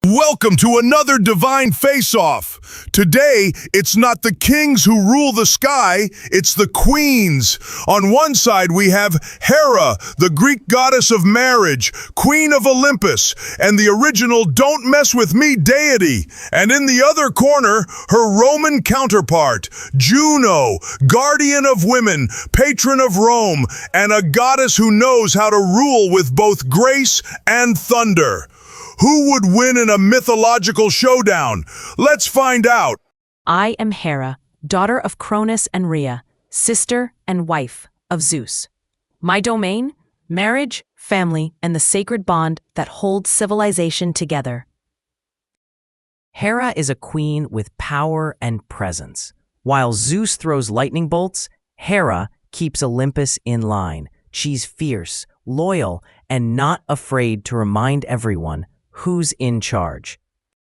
Welcome to another Divine Face-Off. Today, it's not the kings who rule the sky, it's the queens. On one side, we have Hera, the Greek goddess of marriage, queen of Olympus, and the original Don't Mess With Me deity. And in the other corner, her Roman counterpart, Juno, guardian of women, patron of Rome, and a goddess who knows how to rule with both grace and thunder. Who would win in a mythological showdown? Let's find out. I am Hera, daughter of Cronus and Rhea, sister and wife of Zeus. My domain? Marriage, family, and the sacred bond that holds civilization together. Hera is a queen with power and presence. While Zeus throws lightning bolts, Hera keeps Olympus in line. She's fierce, loyal, and not afraid to remind everyone who's in charge.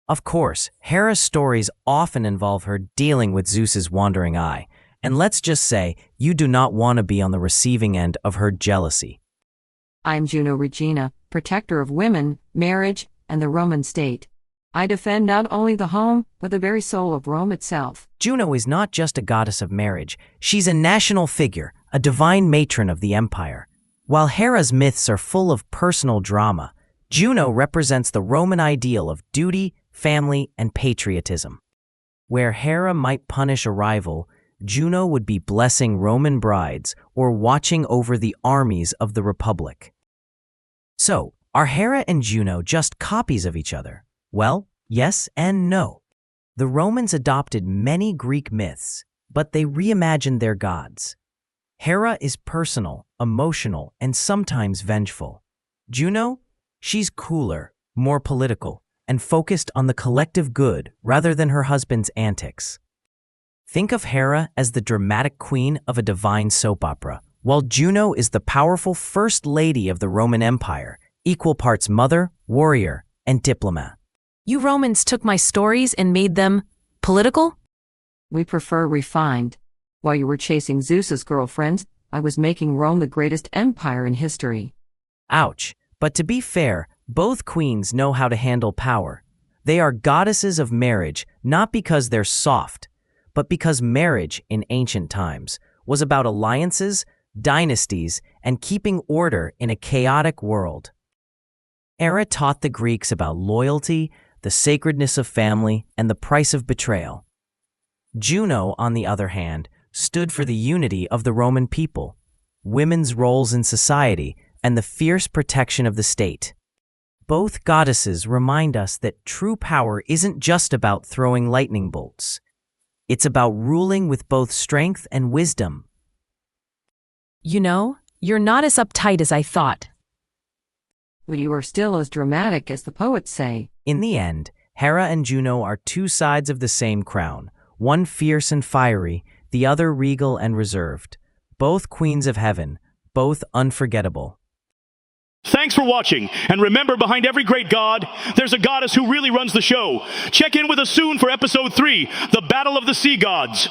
Of course, Hera's stories often involve her dealing with Zeus's wandering eye, and let's just say you do not want to be on the receiving end of her jealousy. I'm Juno Regina, protector of women, marriage, and the Roman state. I defend not only the home, but the very soul of Rome itself. Juno is not just a goddess of marriage, she's a national figure, a divine matron of the empire. While Hera's myths are full of personal drama, Juno represents the Roman ideal of duty, family, and patriotism. Where Hera might punish a rival, Juno would be blessing Roman brides or watching over the armies of the Republic. So, are Hera and Juno just copies of each other? Well, yes and no. The Romans adopted many Greek myths, but they reimagined their gods. Hera is personal, emotional, and sometimes vengeful. Juno? She's cooler, more political, and focused on the collective good rather than her husband's antics. Think of Hera as the dramatic queen of a divine soap opera, while Juno is the powerful first lady of the Roman Empire, equal parts mother, warrior, and diplomat. You Romans took my stories and made them political? We prefer refined. While you were chasing Zeus's girlfriends, I was making Rome the greatest empire in history. Ouch. But to be fair, both queens know how to handle power. They are goddesses of marriage, not because they're soft, but because marriage in ancient times was about alliances, dynasties, and keeping order in a chaotic world. Hera taught the Greeks about loyalty, the sacredness of family, and the price of betrayal. Juno, on the other hand, stood for the unity of the Roman people, women's roles in society, and the fierce protection of the state. Both goddesses remind us that true power isn't just about throwing lightning bolts. It's about ruling with both strength and wisdom. You know, you're not as uptight as I thought. But you are still as dramatic as the poets say. In the end, Hera and Juno are two sides of the same crown, one fierce and fiery, the other regal and reserved. Both queens of heaven, both unforgettable. Thanks for watching, and remember, behind every great god, there's a goddess who really runs the show. Check in with us soon for episode 3, the Battle of the Sea Gods.